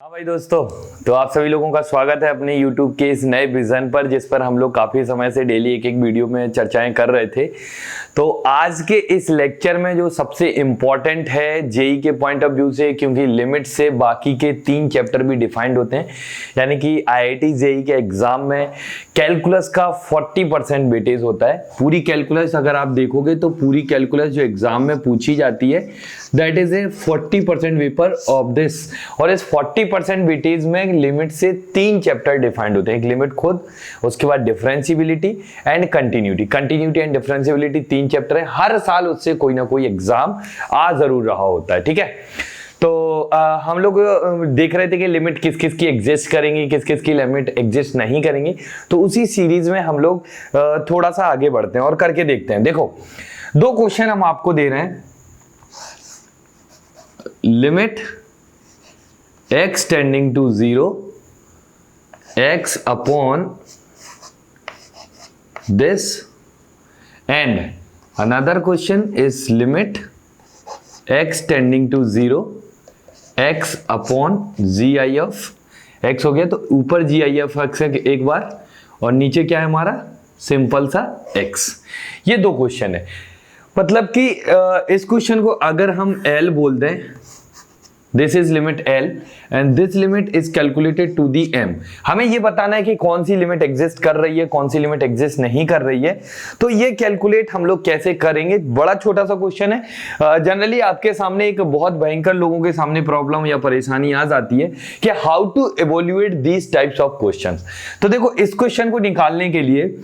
हाँ भाई दोस्तों, तो आप सभी लोगों का स्वागत है अपने YouTube के इस नए विजन पर, जिस पर हम लोग काफी समय से डेली एक एक वीडियो में चर्चाएं कर रहे थे। तो आज के इस लेक्चर में जो सबसे इम्पॉर्टेंट है जेई के पॉइंट ऑफ व्यू से, क्योंकि लिमिट से बाकी के 3 चैप्टर भी डिफाइंड होते हैं, यानी कि आईआईटी जेई के एग्जाम में कैलकुलस का 40% वेटेज होता है। पूरी कैलकुलस अगर आप देखोगे तो पूरी कैलकुलस जो एग्जाम में पूछी जाती है that is a 40% paper of this, और इस 40% वेटेज में लिमिट से 3 चैप्टर डिफाइंड होते हैं। एक लिमिट खुद, उसके बाद differentiability and continuity and differentiability 3 chapter है। हर साल उससे कोई ना कोई एग्जाम आ जरूर रहा होता है, ठीक है। तो हम लोग देख रहे थे कि लिमिट किस किस की एग्जिस्ट करेंगी, किस किस की लिमिट एग्जिस्ट नहीं करेंगी। तो उसी सीरीज में हम लोग थोड़ा सा आगे बढ़ते हैं और करके देखते हैं। देखो, 2 क्वेश्चन हम आपको दे रहे हैं। Limit x tending to 0 x upon this, and another question is limit x tending to 0 x upon GI of x हो गया। तो ऊपर GI ऑफ x है एक बार, और नीचे क्या है हमारा सिंपल सा x। ये 2 क्वेश्चन है। मतलब कि इस क्वेश्चन को अगर हम L बोल दें, this is limit L and this limit is calculated to the M। हमें ये बताना है कि कौन सी लिमिट एग्जिस्ट कर रही है, कौन सी लिमिट एग्जिस्ट नहीं कर रही है। तो ये कैलकुलेट हम लोग कैसे करेंगे, बड़ा छोटा सा क्वेश्चन है। जनरली आपके सामने एक बहुत भयंकर लोगों के सामने प्रॉब्लम या परेशानी आ जाती है कि how to evaluate these types of question. तो देखो, इस क्वेश्चन को निकालने के लिए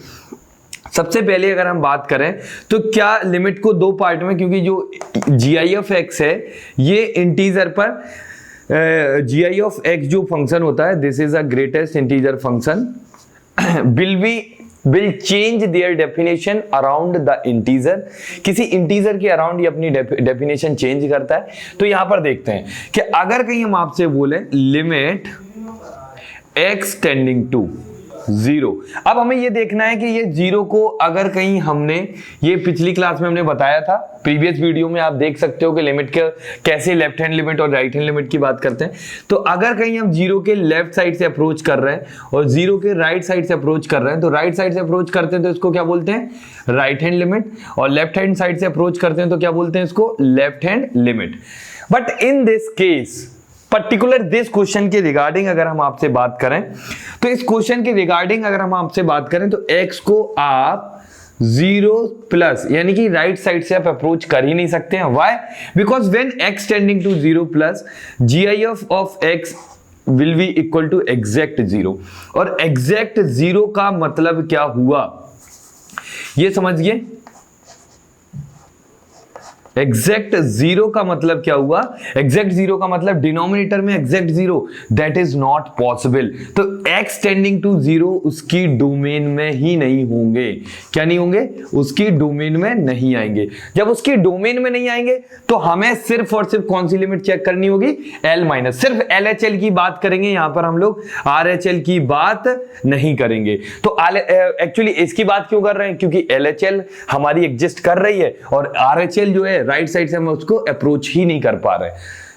सबसे पहले अगर हम बात करें तो क्या लिमिट को 2 पार्ट में, क्योंकि जो GI ऑफ x है ये इंटीजर पर GI ऑफ x जो फंक्शन होता है, this is a greatest integer function, will change their definition around the integer. किसी इंटीजर के अराउंड ये अपनी डेफिनेशन चेंज करता है। तो यहां पर देखते हैं कि अगर कहीं हम आपसे बोले लिमिट x टेंडिंग टू 0, अब हमें ये देखना है कि ये 0 को अगर कहीं हमने, ये पिछली क्लास में हमने बताया था, प्रीवियस वीडियो में आप देख सकते हो कि लिमिट के कैसे लेफ्ट हैंड लिमिट और राइट हैंड लिमिट की बात करते हैं। तो अगर कहीं हम 0 के लेफ्ट साइड से अप्रोच कर रहे हैं और 0 के राइट साइड से अप्रोच कर रहे हैं, तो राइट साइड से अप्रोच करते हैं तो इसको क्या बोलते हैं, राइट हैंड लिमिट, और लेफ्ट हैंड साइड से अप्रोच करते हैं तो क्या बोलते हैं इसको, left hand limit. But in this case particular this question के रिगार्डिंग अगर हम आपसे बात करें, तो इस क्वेश्चन के रिगार्डिंग अगर हम आपसे बात करें तो x को आप 0 प्लस, यानी कि राइट साइड से आप अप्रोच कर ही नहीं सकते हैं। Why? Because when x tending to 0 plus GI of x will be equal to exact 0। और एग्जैक्ट 0 का मतलब क्या हुआ ये समझिए। एग्जैक्ट 0 का मतलब क्या हुआ, एग्जैक्ट 0 का मतलब डिनोमिनेटर में exact 0, that is not possible. तो x टेंडिंग टू 0 उसकी डोमेन में ही नहीं होंगे। क्या नहीं होंगे? उसकी डोमेन में नहीं आएंगे। जब उसकी डोमेन में नहीं आएंगे तो हमें सिर्फ और सिर्फ कौन सी लिमिट चेक करनी होगी, L माइनस। सिर्फ LHL की बात करेंगे, यहां पर हम लोग RHL की बात नहीं करेंगे। तो एक्चुअली इसकी बात क्यों कर रहे हैं, क्योंकि LHL हमारी एग्जिस्ट कर रही है और RHL जो है राइट साइड से हम उसको अप्रोच ही नहीं कर पा रहे।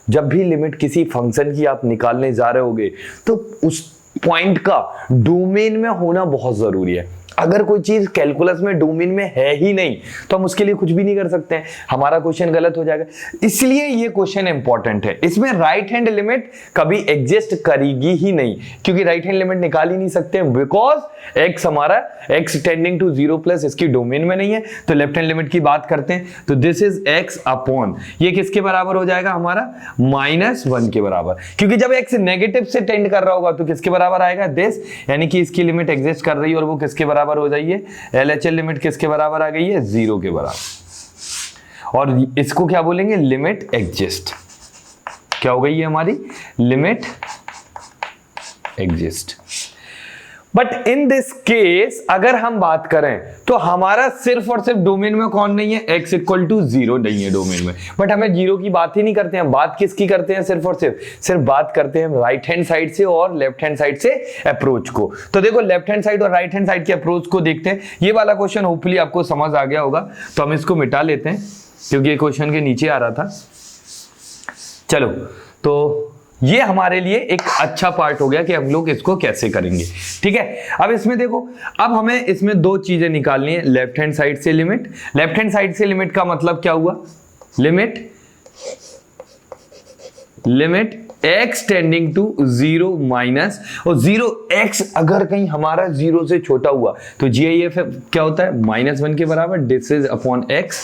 जब भी लिमिट किसी फंक्शन की आप निकालने जा रहे होगे तो उस पॉइंट का डोमेन में होना बहुत जरूरी है। अगर कोई चीज कैलकुलस में डोमेन में है ही नहीं तो हम उसके लिए कुछ भी नहीं कर सकते हैं, हमारा क्वेश्चन गलत हो जाएगा। इसलिए ये क्वेश्चन इंपॉर्टेंट है। इसमें राइट हैंड लिमिट कभी एग्जिस्ट करेगी ही नहीं, क्योंकि राइट हैंड लिमिट निकाल ही नहीं सकते, बिकॉज x हमारा x टेंडिंग टू 0 प्लस इसकी डोमेन में नहीं है। तो लेफ्ट हैंड लिमिट की बात करते हैं तो दिस इज x अपॉन, ये किसके बराबर हो जाएगा हमारा, -1 के बराबर, क्योंकि जब x नेगेटिव से टेंड कर रहा होगा तो किसके बराबर आएगा, दिस, यानी कि इसकी लिमिट एग्जिस्ट कर रही है और वो किसके बराबर हो जाइए, LHL लिमिट किसके बराबर आ गई है, 0 के बराबर। और इसको क्या बोलेंगे, लिमिट एग्जिस्ट। क्या हो गई है हमारी, limit exist. But in this case अगर हम बात करें तो हमारा सिर्फ और सिर्फ डोमेन में कौन नहीं है, x इक्वल टू 0 नहीं है डोमेन में। बट हमें 0 की बात ही नहीं करते हैं, बात किसकी करते हैं, सिर्फ और सिर्फ बात करते हैं राइट हैंड साइड से और लेफ्ट हैंड साइड से अप्रोच को। तो देखो, लेफ्ट हैंड साइड और राइट हैंड साइड के अप्रोच को देखते हैं। ये वाला क्वेश्चन होपफुली आपको समझ आ गया होगा, तो हम इसको मिटा लेते हैं क्योंकि ये क्वेश्चन के नीचे आ रहा था। चलो, तो ये हमारे लिए एक अच्छा पार्ट हो गया कि हम लोग इसको कैसे करेंगे। ठीक है, अब इसमें देखो, अब हमें इसमें दो चीजें निकालनी है। लेफ्ट हैंड साइड से लिमिट, लेफ्ट हैंड साइड से लिमिट का मतलब क्या हुआ, limit x tending to 0 minus, और 0x अगर कहीं हमारा 0 से छोटा हुआ तो GIF क्या होता है, -1 के बराबर, दिस इज अपॉन x,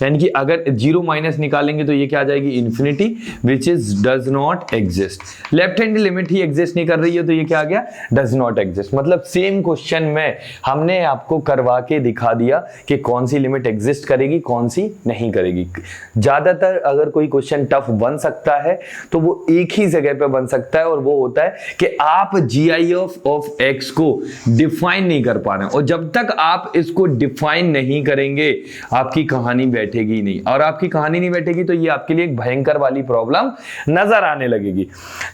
यानी कि अगर 0 माइनस निकालेंगे तो ये क्या आ जाएगी, infinity, which is does not exist. Left hand limit he exist नहीं कर रही है तो ये क्या आ गया, डज नॉट एग्जिस्ट। मतलब सेम क्वेश्चन में हमने आपको करवा के दिखा दिया कि कौन सी लिमिट एग्जिस्ट करेगी, कौन सी नहीं करेगी। ज्यादातर अगर कोई क्वेश्चन टफ बन सकता है तो वो एक ही जगह पे बन सकता है, और वो होता है कि आप GIF ऑफ x को डिफाइन नहीं कर पा रहे हैं, और जब तक आप इसको डिफाइन नहीं करेंगे आपकी कहानी बैठेगी नहीं, और आपकी कहानी नहीं बैठेगी तो ये आपके लिए एक भयंकर वाली प्रॉब्लम नजर आने लगेगी।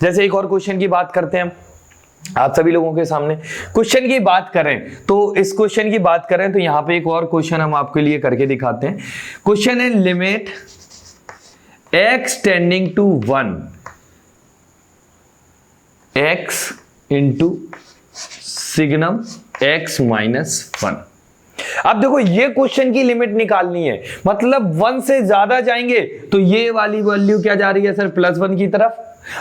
जैसे एक और क्वेश्चन की बात करते हैं आप सभी लोगों के सामने। क्वेश्चन की बात करें तो इस क्वेश्चन की बात करें तो यहां पे एक और क्वेश्चन हम आपके लिए करके दिखाते हैं। क्वेश्चन है limit x tending to 1 x into signum x minus 1। अब देखो ये क्वेश्चन की लिमिट निकालनी है, मतलब 1 से ज्यादा जाएंगे तो ये वाली वैल्यू क्या जा रही है सर, +1 की तरफ,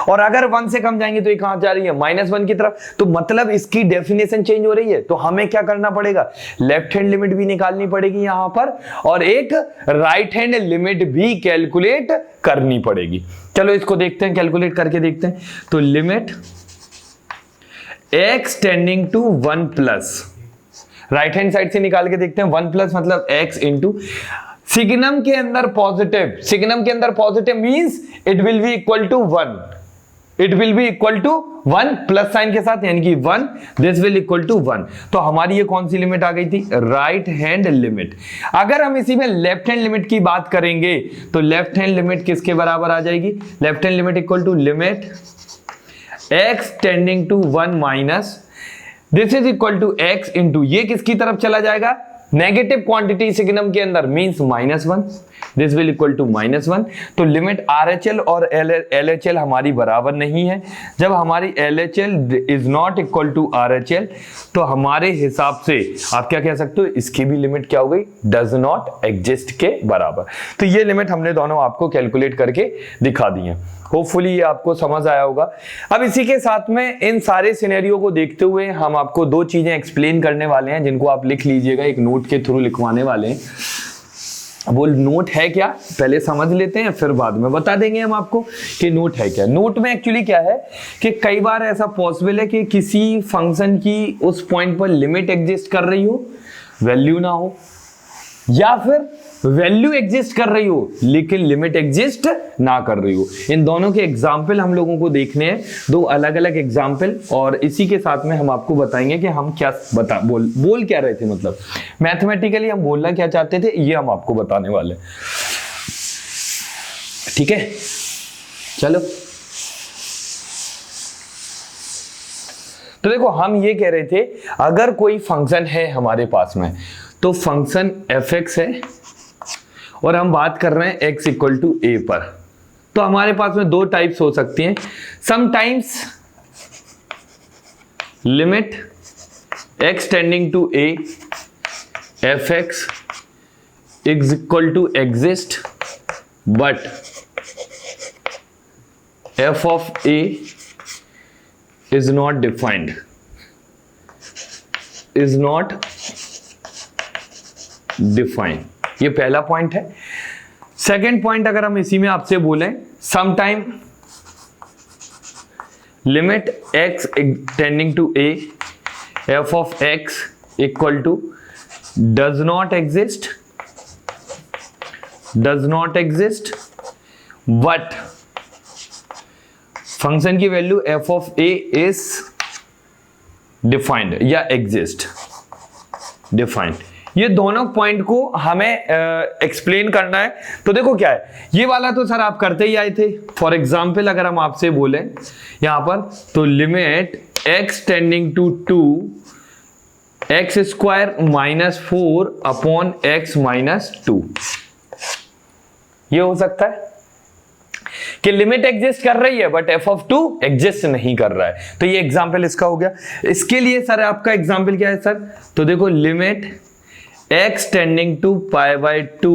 और अगर 1 से कम जाएंगे तो ये कहां जा रही है, -1 की तरफ। तो मतलब इसकी डेफिनेशन चेंज हो रही है, तो हमें क्या करना पड़ेगा, लेफ्ट हैंड लिमिट भी निकालनी पड़ेगी यहां पर, और एक राइट हैंड लिमिट भी कैलकुलेट करनी पड़ेगी। चलो इसको देखते हैं, कैलकुलेट करके देखते हैं। तो limit x tending to 1 plus, right hand side से निकाल के देखते हैं, 1 प्लस मतलब x इंटू सिग्नम के अंदर पॉजिटिव, सिग्नम के अंदर positive means it will be equal to 1, it will be equal to 1 plus sign के साथ, यानी कि 1, दिस विल इक्वल टू 1। तो हमारी ये कौन सी लिमिट आ गई थी, राइट हैंड लिमिट। अगर हम इसी में लेफ्ट हैंड लिमिट की बात करेंगे तो लेफ्ट हैंड लिमिट किसके बराबर आ जाएगी, left hand limit equal to limit x tending to 1 minus, this is equal to x into, ये किसकी तरफ चला जाएगा, नेगेटिव क्वांटिटी सिग्नम के अंदर means -1, this will equal to -1। तो लिमिट RHL और LHL हमारी बराबर नहीं है। जब हमारी LHL is not equal to RHL तो हमारे हिसाब से आप क्या कह सकते हो, इसकी भी लिमिट क्या हो गई, डज नॉट एग्जिस्ट के बराबर। तो ये लिमिट हमने दोनों आपको कैलकुलेट करके दिखा दी है। होपफुली ये आपको समझ आया होगा। अब इसी के साथ में इन सारे सिनेरियो को देखते हुए हम आपको दो चीजें एक्सप्लेन करने वाले हैं, जिनको आप लिख लीजिएगा, एक नोट के थ्रू लिखवाने वाले हैं। वो नोट है क्या पहले समझ लेते हैं, फिर बाद में बता देंगे हम आपको कि नोट है क्या। नोट में एक्चुअली क्या है कि कई बार ऐसा पॉसिबल है कि किसी फंक्शन की उस पॉइंट पर लिमिट एग्जिस्ट कर रही हो, वैल्यू ना हो, या फिर वैल्यू एग्जिस्ट कर रही हो लेकिन लिमिट एग्जिस्ट ना कर रही हो। इन दोनों के एग्जाम्पल हम लोगों को देखने हैं, दो अलग अलग एग्जाम्पल, और इसी के साथ में हम आपको बताएंगे कि हम क्या बोल क्या रहे थे, मतलब मैथमेटिकली हम बोलना क्या चाहते थे, ये हम आपको बताने वाले। ठीक है, चलो। तो देखो हम ये कह रहे थे, अगर कोई फंक्शन है हमारे पास में, तो फंक्शन fx है और हम बात कर रहे हैं x इक्वल टू a पर, तो हमारे पास में दो टाइप्स हो सकती हैं। Sometimes limit x tending to a fx is equal to exist, but f of a is not defined, is not defined। ये पहला पॉइंट है। सेकेंड पॉइंट अगर हम इसी में आपसे बोलें, sometime limit x tending to a f of x equal to does not exist, but function की value f of a is defined या exist defined। ये दोनों पॉइंट को हमें एक्सप्लेन करना है। तो देखो क्या है, ये वाला तो सर आप करते ही आए थे। फॉर एग्जाम्पल अगर हम आपसे बोले यहां पर, तो limit x tending to 2 x square minus 4 upon x minus 2, ये हो सकता है कि लिमिट एग्जिस्ट कर रही है but f of two exist नहीं कर रहा है। तो ये एग्जांपल इसका हो गया। इसके लिए सर आपका एग्जांपल क्या है सर? तो देखो limit x tending to pi by 2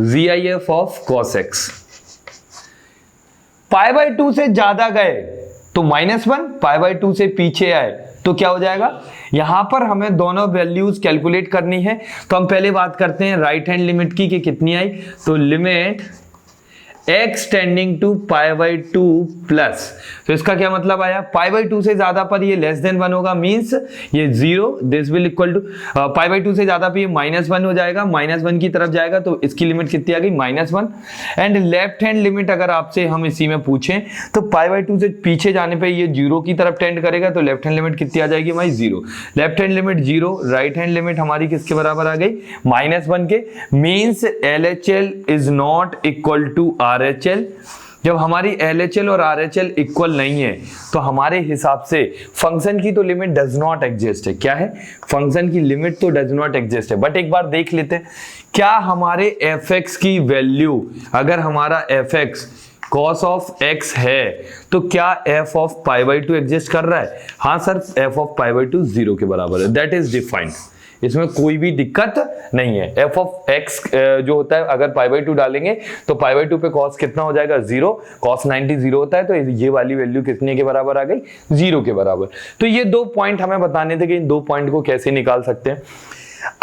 VIF of cos x, pi by 2 से ज्यादा गए तो -1, पाई बाय 2 से पीछे आए तो क्या हो जाएगा? यहां पर हमें दोनों वैल्यूज कैलकुलेट करनी है। तो हम पहले बात करते हैं राइट हैंड लिमिट की कि कितनी आई। तो limit x tending to pi by 2 plus, तो इसका क्या मतलब आया? पाई बाय 2 से ज्यादा पर ये लेस देन 1 होगा, मींस ये 0, this will equal to pi by 2 से ज्यादा पे ये -1 हो जाएगा, -1 की तरफ जाएगा तो इसकी लिमिट कितनी आ गई? -1। एंड लेफ्ट हैंड लिमिट अगर आपसे हम इसी में पूछें तो पाई बाय 2 से पीछे जाने पे ये 0 की तरफ टेंड करेगा, तो लेफ्ट हैंड लिमिट कितनी आ जाएगी भाई? 0। Left hand limit 0, right hand limit हमारी किसके बराबर आ गई? -1 के, means LHL is not equal to RHL। जब हमारी LHL और RHL इक्वल नहीं है तो हमारे हिसाब से फंक्शन की तो लिमिट डज नॉट एग्जिस्ट है। क्या है? फंक्शन की लिमिट तो डज नॉट एग्जिस्ट है। बट एक बार देख लेते हैं, क्या हमारे fx की वैल्यू, अगर हमारा fx cos ऑफ x है तो क्या f of pi by 2 exist कर रहा है? हाँ sir, f of pi by 2 0 के बराबर है, दैट इज डिफाइंड, इसमें कोई भी दिक्कत नहीं है। f ऑफ x जो होता है अगर पाई बाय 2 डालेंगे तो पाई बाय 2 पे cos कितना हो जाएगा? 0। cos 90 0 होता है, तो ये वाली वैल्यू कितने के बराबर आ गई? 0 के बराबर। तो ये 2 पॉइंट हमें बताने थे कि इन 2 पॉइंट को कैसे निकाल सकते हैं।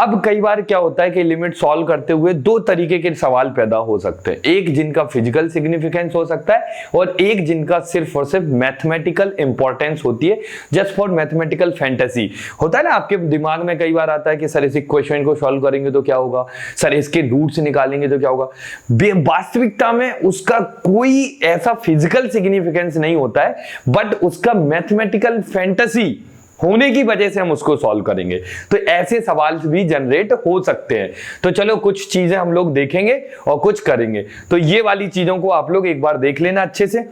अब कई बार क्या होता है कि लिमिट सॉल्व करते हुए 2 तरीके के सवाल पैदा हो सकते हैं, एक जिनका फिजिकल सिग्निफिकेंस हो सकता है और एक जिनका सिर्फ और सिर्फ मैथमेटिकल इंपॉर्टेंस होती है, जस्ट फॉर मैथमेटिकल फैंटेसी। होता है ना आपके दिमाग में कई बार आता है कि सर इस इक्वेशन को सॉल्व करेंगे तो क्या होगा, सर इसके रूट्स निकालेंगे तो क्या होगा। वास्तविकता में उसका कोई ऐसा फिजिकल सिग्निफिकेंस नहीं होता है, बट उसका मैथमेटिकल फैंटेसी होने की वजह से हम उसको सॉल्व करेंगे। तो ऐसे सवाल भी जनरेट हो सकते हैं। तो चलो कुछ चीजें हम लोग देखेंगे और कुछ करेंगे। तो ये वाली चीजों को आप लोग एक बार देख लेना अच्छे से,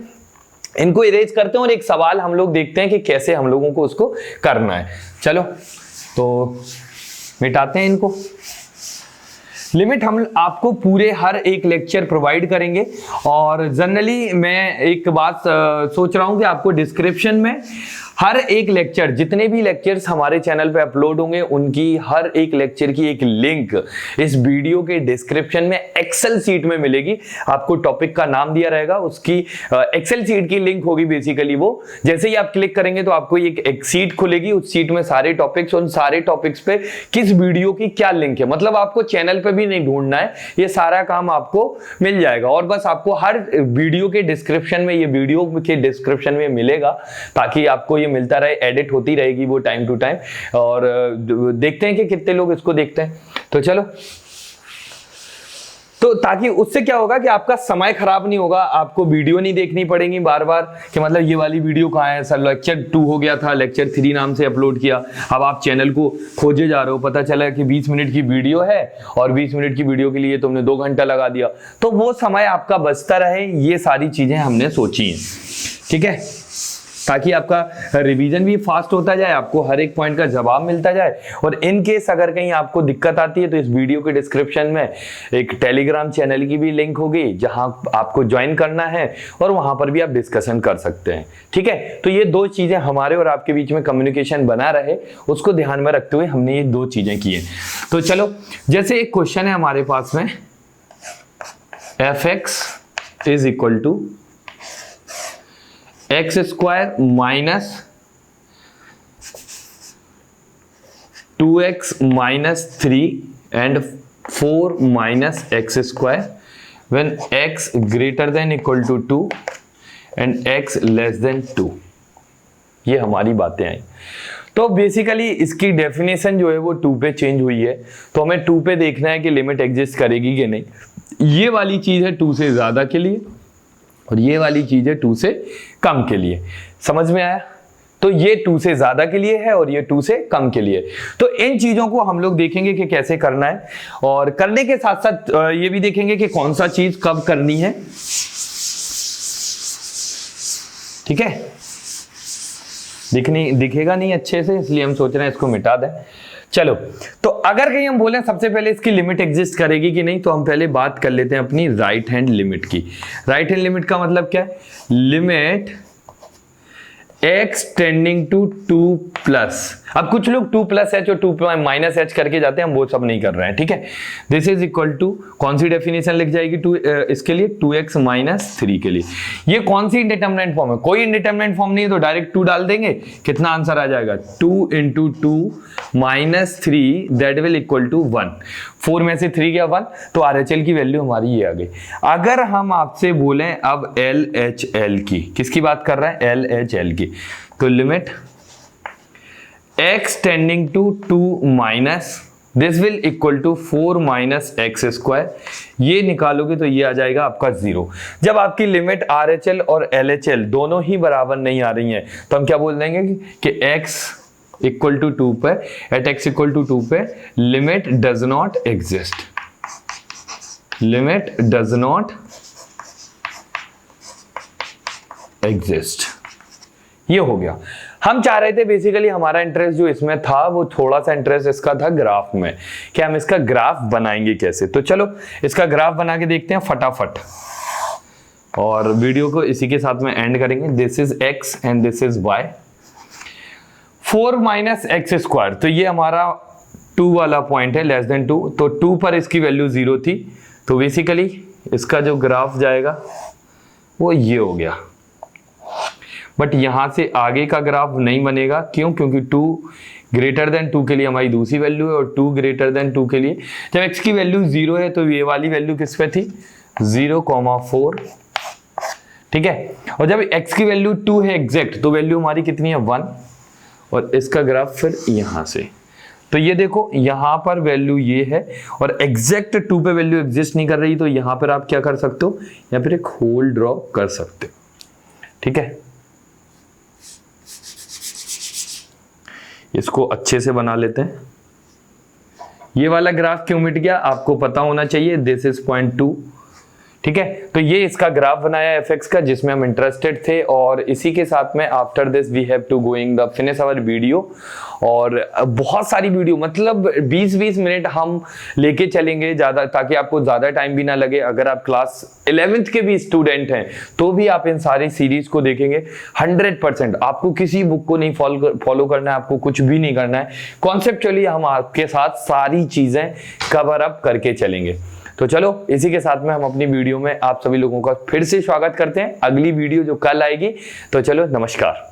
इनको इरेज करते हैं और एक सवाल हम लोग देखते हैं कि कैसे हम लोगों को उसको करना है। चलो तो मिटाते हैं इनको। लिमिट हम आपको पूरे हर एक लेक्चर प्रोवाइड करेंगे और जनरली मैं एक बात सोच रहा हूं कि आपको डिस्क्रिप्शन में हर एक लेक्चर, जितने भी लेक्चर्स हमारे चैनल पे अपलोड होंगे उनकी हर एक लेक्चर की एक लिंक इस वीडियो के डिस्क्रिप्शन में एक्सेल सीट में मिलेगी। आपको टॉपिक का नाम दिया रहेगा, उसकी एक्सेल सीट की लिंक होगी बेसिकली। वो जैसे ही आप क्लिक करेंगे तो आपको एक सीट खुलेगी, उस सीट में सारे टॉपिक्स, उन सारे टॉपिक्स पे किस वीडियो की क्या लिंक है, मतलब आपको चैनल पे भी नहीं ढूंढना है, ये सारा काम आपको मिल जाएगा। और बस आपको हर वीडियो के डिस्क्रिप्शन में, ये वीडियो के डिस्क्रिप्शन में मिलेगा ताकि आपको ये मिलता रहे, एडिट होती रहेगी वो टाइम टू टाइम। और देखते हैं कि कितने लोग इसको देखते हैं। तो चलो, तो ताकि उससे क्या होगा कि आपका समय खराब नहीं होगा, आपको वीडियो नहीं देखनी पड़ेगी बार बार कि मतलब ये वाली वीडियो कहाँ है, सर लेक्चर 2 हो गया था, लेक्चर 3 नाम से अपलोड किया, अब आप चैनल को खोजे जा रहे हो, पता चला कि 20 मिनट की वीडियो है और 20 मिनट की वीडियो के लिए तुमने 2 घंटा लगा दिया। तो वो समय आपका बचता रहे, ये सारी चीजें हमने सोची हैं, ठीक है, ताकि आपका रिवीजन भी फास्ट होता जाए, आपको हर एक पॉइंट का जवाब मिलता जाए। और इन केस अगर कहीं आपको दिक्कत आती है तो इस वीडियो के डिस्क्रिप्शन में एक टेलीग्राम चैनल की भी लिंक होगी जहां आपको ज्वाइन करना है और वहां पर भी आप डिस्कशन कर सकते हैं, ठीक है। तो ये 2 चीजें हमारे और आपके बीच में कम्युनिकेशन बना रहे, उसको ध्यान में रखते हुए हमने ये 2 चीजें की है। तो चलो, जैसे एक क्वेश्चन है हमारे पास में, fx is equal to x square minus 2x minus 3 and 4 minus x square when x greater than equal to 2 and x less than 2। ये हमारी बातें आई। तो बेसिकली इसकी डेफिनेशन जो है वो 2 पे चेंज हुई है, तो हमें 2 पे देखना है कि लिमिट एग्जिस्ट करेगी कि नहीं। ये वाली चीज है 2 से ज्यादा के लिए और ये वाली चीज है 2 से कम के लिए। समझ में आया? तो ये 2 से ज्यादा के लिए है और ये 2 से कम के लिए। तो इन चीजों को हम लोग देखेंगे कि कैसे करना है, और करने के साथ साथ ये भी देखेंगे कि कौन सा चीज कब करनी है, ठीक है। दिखेगा नहीं अच्छे से, इसलिए हम सोच रहे हैं इसको मिटा दें। चलो, तो अगर कहीं हम बोले सबसे पहले इसकी लिमिट एग्जिस्ट करेगी कि नहीं, तो हम पहले बात कर लेते हैं अपनी राइट हैंड लिमिट की। राइट हैंड लिमिट का मतलब क्या है? Limit x tending to 2 plus. अब कुछ लोग 2 प्लस एच और 2 माइनस एच करके जाते हैं, हम वो सब नहीं कर रहे हैं, ठीक है। दिस इज इक्वल टू, कौन सी डेफिनेशन लिख जाएगी इसके लिए? 2x माइनस 3 के लिए। ये कौन सी इंडिटरमिनेट फॉर्म है? कोई इंडिटरमिनेट फॉर्म नहीं है, तो डायरेक्ट 2 डाल देंगे, कितना आंसर आ जाएगा? 2 into 2 minus 3 that will equal to 1। 4 में से 3 गया 1, तो RHL की वैल्यू हमारी ये आ गई। अगर हम आपसे बोलें अब LHL की, किसकी बात कर रहे हैं? LHL की। तो limit x tending to 2 minus this will equal to 4 minus x square, ये निकालोगे तो ये आ जाएगा आपका 0। जब आपकी लिमिट RHL और LHL दोनों ही बराबर नहीं आ रही हैं, तो हम क्या बोल देंगे कि x इक्वल टू 2 पे, एट x इक्वल टू 2 पे limit does not exist. Limit does not exist, ये हो गया। हम चाह रहे थे बेसिकली, हमारा इंटरेस्ट जो इसमें था वो थोड़ा सा इंटरेस्ट इसका था ग्राफ में, कि हम इसका ग्राफ बनाएंगे कैसे। तो चलो इसका ग्राफ बना के देखते हैं फटाफट, और वीडियो को इसी के साथ में एंड करेंगे। This is x and this is y। 4 minus x square, तो ये हमारा 2 वाला पॉइंट है, लेस देन 2, तो 2 पर इसकी वैल्यू 0 थी, तो बेसिकली इसका जो ग्राफ जाएगा वो ये हो गया। बट यहां से आगे का ग्राफ नहीं बनेगा, क्यों? क्योंकि 2 ग्रेटर देन 2 के लिए हमारी दूसरी वैल्यू है, और 2 ग्रेटर देन 2 के लिए, जब x की वैल्यू 0 है तो ये वाली वैल्यू किस पे थी? 0,4, ठीक है। और जब x की वैल्यू 2 है एग्जैक्ट, तो वैल्यू हमारी कितनी है? 1, और इसका ग्राफ फिर यहां से। तो ये देखो यहां पर वैल्यू ये है, और एग्जैक्ट 2 पे वैल्यू एग्जिस्ट नहीं कर रही, तो यहां पर आप क्या कर सकते हो? या फिर एक होल ड्रॉ कर सकते हो, ठीक है। इसको अच्छे से बना लेते हैं। ये वाला ग्राफ क्यों मिट गया आपको पता होना चाहिए। दिस इज 0.2, ठीक है। तो ये इसका ग्राफ बनाया fx का, जिसमें हम इंटरेस्टेड थे, और इसी के साथ में after this we have to going the finish our video. और बहुत सारी वीडियो, मतलब 20-20 मिनट हम लेके चलेंगे ज़्यादा, ताकि आपको ज़्यादा टाइम भी ना लगे। अगर आप क्लास 11th के भी स्टूडेंट हैं तो भी आप इन सारी सीरीज को देखेंगे 100%। आपको किसी बुक को नहीं फॉलो करना है, आपको कुछ भी नहीं करना है। कॉन्सेप्चुअली हम आपके साथ सारी चीज़ें कवर अप करके चलेंगे। तो चलो इसी के साथ में हम अपनी वीडियो में आप सभी लोगों का फिर से स्वागत करते हैं। अगली वीडियो जो कल आएगी, तो चलो नमस्कार।